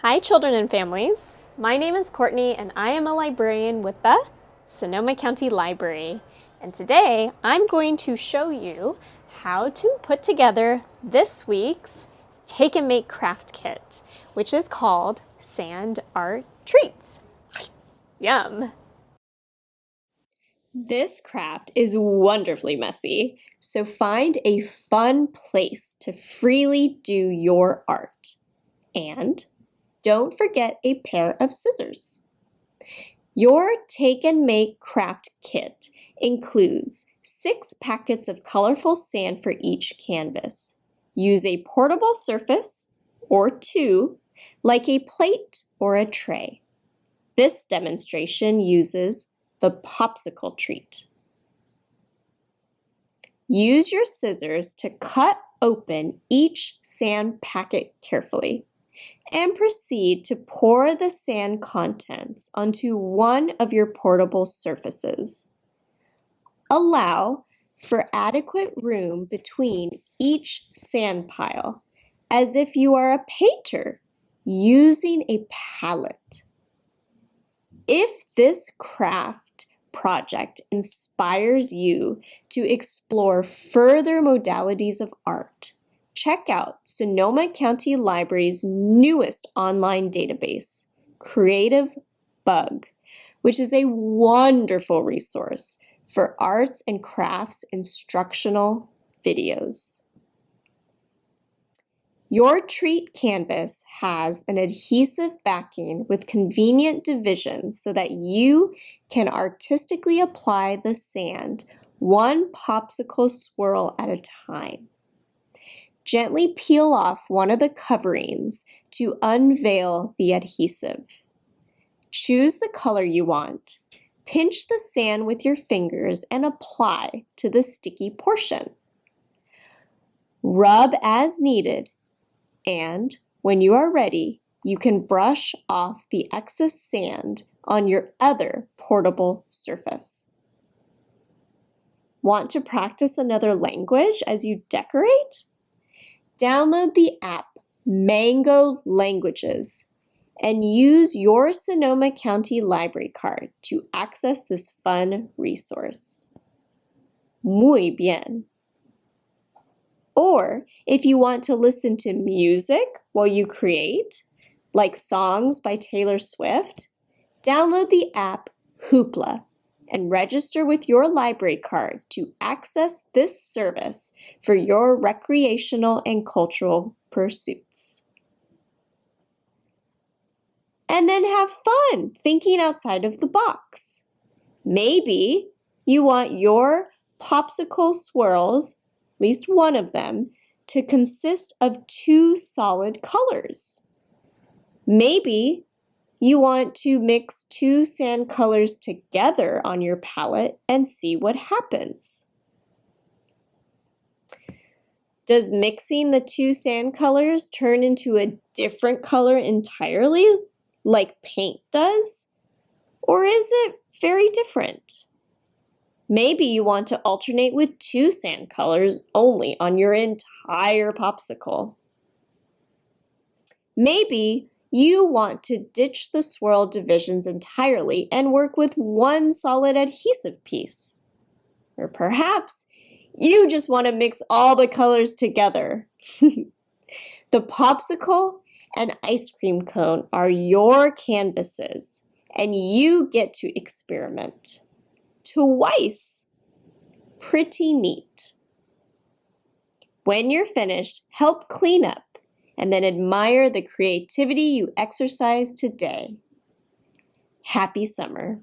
Hi children and families, my name is Courtney and I am a librarian with the Sonoma County Library. And today I'm going to show you how to put together this week's Take and Make Craft Kit, which is called Sand Art Treats. Yum! This craft is wonderfully messy, so find a fun place to freely do your art. And don't forget a pair of scissors. Your Take and Make Craft Kit includes 6 packets of colorful sand for each canvas. Use a portable surface, or 2, like a plate or a tray. This demonstration uses the popsicle treat. Use your scissors to cut open each sand packet carefully and proceed to pour the sand contents onto one of your portable surfaces. Allow for adequate room between each sand pile, as if you are a painter using a palette. If this craft project inspires you to explore further modalities of art, check out Sonoma County Library's newest online database, Creative Bug, which is a wonderful resource for arts and crafts instructional videos. Your treat canvas has an adhesive backing with convenient divisions so that you can artistically apply the sand one popsicle swirl at a time. Gently peel off one of the coverings to unveil the adhesive. Choose the color you want. Pinch the sand with your fingers and apply to the sticky portion. Rub as needed, and when you are ready, you can brush off the excess sand on your other portable surface. Want to practice another language as you decorate? Download the app Mango Languages and use your Sonoma County Library card to access this fun resource. Muy bien. Or if you want to listen to music while you create, like songs by Taylor Swift, download the app Hoopla and register with your library card to access this service for your recreational and cultural pursuits. And then have fun thinking outside of the box. Maybe you want your popsicle swirls, at least one of them, to consist of 2 solid colors. Maybe you want to mix 2 sand colors together on your palette and see what happens. Does mixing the 2 sand colors turn into a different color entirely, like paint does? Or is it very different? Maybe you want to alternate with 2 sand colors only on your entire popsicle. Maybe you want to ditch the swirl divisions entirely and work with 1 solid adhesive piece. Or perhaps you just want to mix all the colors together. The popsicle and ice cream cone are your canvases, and you get to experiment. Twice. Pretty neat. When you're finished, help clean up and then admire the creativity you exercised today. Happy summer.